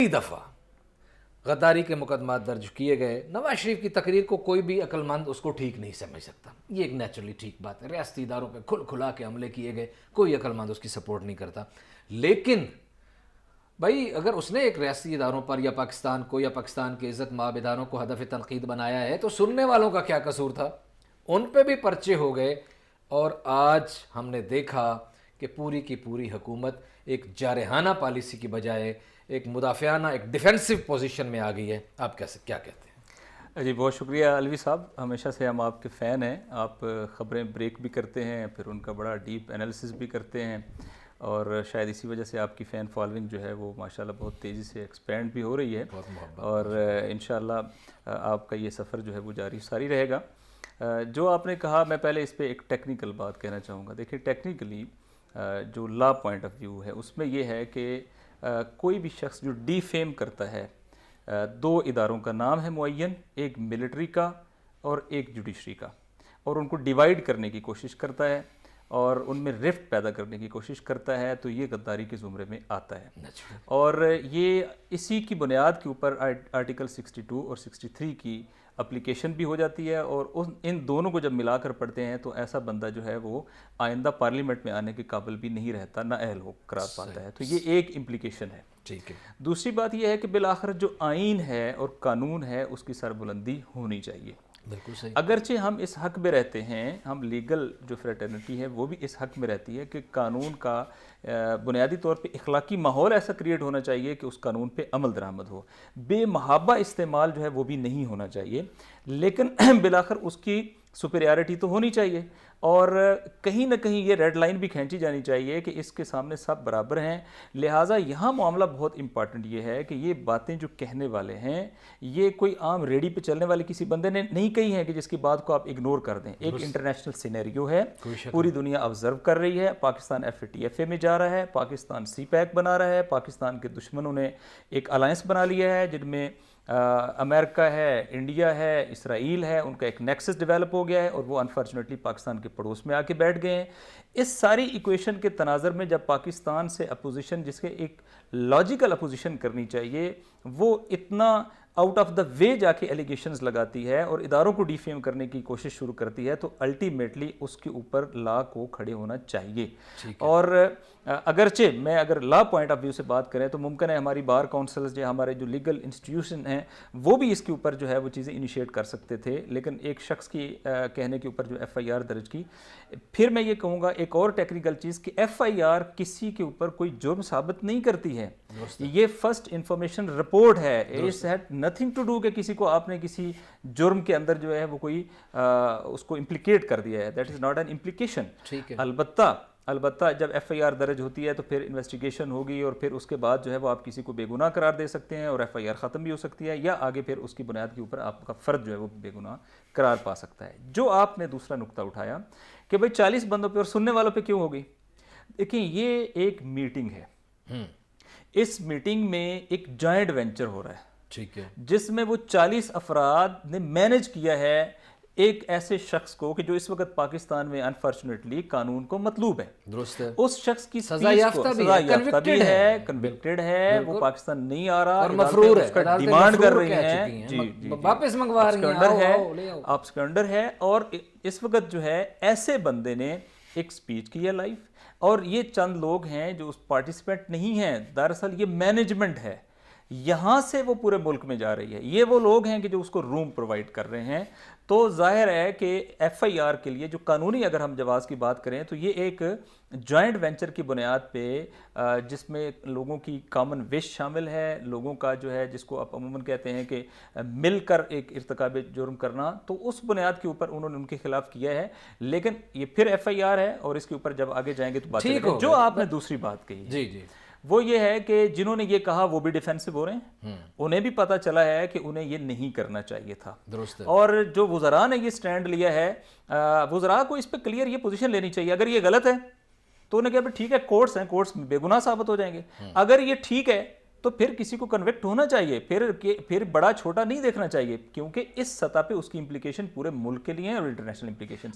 دفعہ غداری کے مقدمات درج کیے گئے. نواز شریف کی تقریر کو کوئی بھی عقل مند اس کو ٹھیک نہیں سمجھ سکتا. یہ ایک نیچرلی ٹھیک بات ہے. ریاستی اداروں پہ کھلا کے حملے کیے گئے, کوئی عقل مند اس کی سپورٹ نہیں کرتا. لیکن بھائی اگر اس نے ایک ریاستی اداروں پر یا پاکستان کو یا پاکستان کے عزت مآب اداروں کو ہدف تنقید بنایا ہے تو سننے والوں کا کیا قصور تھا؟ ان پہ بھی پرچے ہو گئے. اور آج ہم نے دیکھا کہ پوری کی پوری حکومت ایک جارحانہ پالیسی کی بجائے ایک مدافعانہ, ایک ڈیفینسو پوزیشن میں آ گئی ہے. آپ کیا کہتے ہیں؟ جی بہت شکریہ الوی صاحب, ہمیشہ سے ہم آپ کے فین ہیں. آپ خبریں بریک بھی کرتے ہیں, پھر ان کا بڑا ڈیپ انالیسس بھی کرتے ہیں, اور شاید اسی وجہ سے آپ کی فین فالوئنگ جو ہے وہ ماشاءاللہ بہت تیزی سے ایکسپینڈ بھی ہو رہی ہے, اور انشاءاللہ آپ کا یہ سفر جو ہے وہ جاری ساری رہے گا. جو آپ نے کہا, میں پہلے اس پہ ایک ٹیکنیکل بات کہنا چاہوں گا. دیکھیں ٹیکنیکلی جو لا پوائنٹ آف ویو ہے اس میں یہ ہے کہ کوئی بھی شخص جو ڈی فیم کرتا ہے, دو اداروں کا نام ہے معین, ایک ملٹری کا اور ایک جوڈیشری کا, اور ان کو ڈیوائیڈ کرنے کی کوشش کرتا ہے اور ان میں رفٹ پیدا کرنے کی کوشش کرتا ہے, تو یہ غداری کے زمرے میں آتا ہے. اور یہ اسی کی بنیاد کے اوپر آرٹیکل 62 اور 63 کی اپلیکیشن بھی ہو جاتی ہے, اور ان دونوں کو جب ملا کر پڑھتے ہیں تو ایسا بندہ جو ہے وہ آئندہ پارلیمنٹ میں آنے کے قابل بھی نہیں رہتا, نہ اہل ہو قرار پاتا ہے. تو یہ ایک امپلیکیشن ہے. ٹھیک ہے. دوسری بات یہ ہے کہ بالآخر جو آئین ہے اور قانون ہے اس کی سربلندی ہونی چاہیے. بالکل صحیح. اگرچہ ہم اس حق میں رہتے ہیں, ہم لیگل جو فریٹرنٹی ہے وہ بھی اس حق میں رہتی ہے کہ قانون کا بنیادی طور پہ اخلاقی ماحول ایسا کریٹ ہونا چاہیے کہ اس قانون پہ عمل درآمد ہو. بے محابہ استعمال جو ہے وہ بھی نہیں ہونا چاہیے, لیکن بالآخر اس کی سپیریارٹی تو ہونی چاہیے, اور کہیں نہ کہیں یہ ریڈ لائن بھی کھینچی جانی چاہیے کہ اس کے سامنے سب برابر ہیں. لہٰذا یہاں معاملہ بہت امپارٹنٹ یہ ہے کہ یہ باتیں جو کہنے والے ہیں یہ کوئی عام ریڈی پہ چلنے والے کسی بندے نے نہیں کہی ہیں کہ جس کی بات کو آپ اگنور کر دیں. ایک انٹرنیشنل سینیریو ہے, پوری دنیا آبزرو کر رہی ہے. پاکستان FATF میں جا رہا ہے, پاکستان CPEC بنا رہا ہے, پاکستان کے دشمنوں نے ایک الائنس بنا لیا ہے جن میں امریکہ ہے, انڈیا ہے, اسرائیل ہے, ان کا ایک نیکسس ڈیولپ ہو گیا ہے, اور وہ انفارچونیٹلی پاکستان کے پڑوس میں آ کے بیٹھ گئے ہیں. اس ساری ایکویشن کے تناظر میں جب پاکستان سے اپوزیشن, جس کے ایک لاجیکل اپوزیشن کرنی چاہیے, وہ اتنا آؤٹ آف دا وے جا کے ایلیگیشنز لگاتی ہے اور اداروں کو ڈیفیم کرنے کی کوشش شروع کرتی ہے, تو الٹیمیٹلی اس کے اوپر لا کو کھڑے ہونا چاہیے. اور اگرچہ میں اگر لا پوائنٹ آف ویو سے بات کریں تو ممکن ہے ہماری بار کونسلز یا ہمارے جو لیگل انسٹیٹیوشن ہیں وہ بھی اس کے اوپر جو ہے وہ چیزیں انیشیٹ کر سکتے تھے, لیکن ایک شخص کی کہنے کے اوپر جو FIR درج کی. پھر میں یہ کہوں گا ایک اور ٹیکنیکل چیز کہ FIR کسی کے اوپر کوئی جرم ثابت نہیں کرتی ہے, یہ فرسٹ انفارمیشن رپورٹ ہے. It's had nothing to do کہ کسی کو آپ نے کسی جرم کے اندر جو ہے وہ کوئی اس کو امپلیکیٹ کر دیا ہے. That is not an implication. البتہ جب FIR درج ہوتی ہے تو پھر انویسٹیگیشن ہوگی, اور پھر اس کے بعد جو ہے وہ آپ کسی کو بے گناہ قرار دے سکتے ہیں, اور FIR ختم بھی ہو سکتی ہے, یا آگے پھر اس کی بنیاد کے اوپر آپ کا فرد جو ہے وہ بے گناہ قرار پا سکتا ہے. جو آپ نے دوسرا نقطہ اٹھایا کہ بھئی 40 بندوں پہ اور سننے والوں پہ کیوں ہوگی, دیکھیں یہ ایک میٹنگ ہے. اس میٹنگ میں ایک جوائنٹ وینچر ہو رہا ہے, ٹھیک ہے, جس میں وہ 40 افراد نے مینج کیا ہے ایک ایسے شخص کو کہ جو اس وقت پاکستان میں انفارچونیٹلی قانون کو مطلوب ہے. درست ہے. اس شخص کی سزا یافتہ بھی ہے, کنوکٹڈ ہے, وہ پاکستان نہیں آ رہا, اور مفرور ہے, ڈیمانڈ کر رہی ہیں, واپس منگوا رہی ہیں, آپ سکینڈر ہے. اور اس وقت جو ہے ایسے بندے نے ایک سپیچ کی ہے لائیو, اور یہ چند لوگ ہیں جو اس پارٹیسپینٹ نہیں ہیں, دراصل یہ مینجمنٹ ہے, یہاں سے وہ پورے ملک میں جا رہی ہے. یہ وہ لوگ ہیں کہ جو اس کو روم پرووائڈ کر رہے ہیں. تو ظاہر ہے کہ FIR کے لیے جو قانونی اگر ہم جواز کی بات کریں تو یہ ایک جوائنٹ وینچر کی بنیاد پہ, جس میں لوگوں کی کامن وش شامل ہے, لوگوں کا جو ہے جس کو آپ عموماً کہتے ہیں کہ مل کر ایک ارتکاب جرم کرنا, تو اس بنیاد کے اوپر انہوں نے ان کے خلاف کیا ہے. لیکن یہ پھر FIR ہے, اور اس کے اوپر جب آگے جائیں گے تو بات کریں گے. جو آپ نے دوسری بات کہی جی وہ یہ ہے کہ جنہوں نے یہ کہا وہ بھی ڈیفینسو ہو رہے ہیں, انہیں بھی پتہ چلا ہے کہ انہیں یہ نہیں کرنا چاہیے تھا. درست ہے. اور جو وزراء نے یہ سٹینڈ لیا ہے, وزراء کو اس پہ کلیئر یہ پوزیشن لینی چاہیے. اگر یہ غلط ہے تو انہیں کہا ٹھیک ہے, کورٹس ہیں, کورٹس بے گناہ ثابت ہو جائیں گے. اگر یہ ٹھیک ہے تو پھر کسی کو کنوکٹ ہونا چاہیے, پھر بڑا چھوٹا نہیں دیکھنا چاہیے, کیونکہ اس سطح پہ اس کی امپلیکیشن پورے ملک کے لیے ہیں اور انٹرنیشنل امپلیکیشن.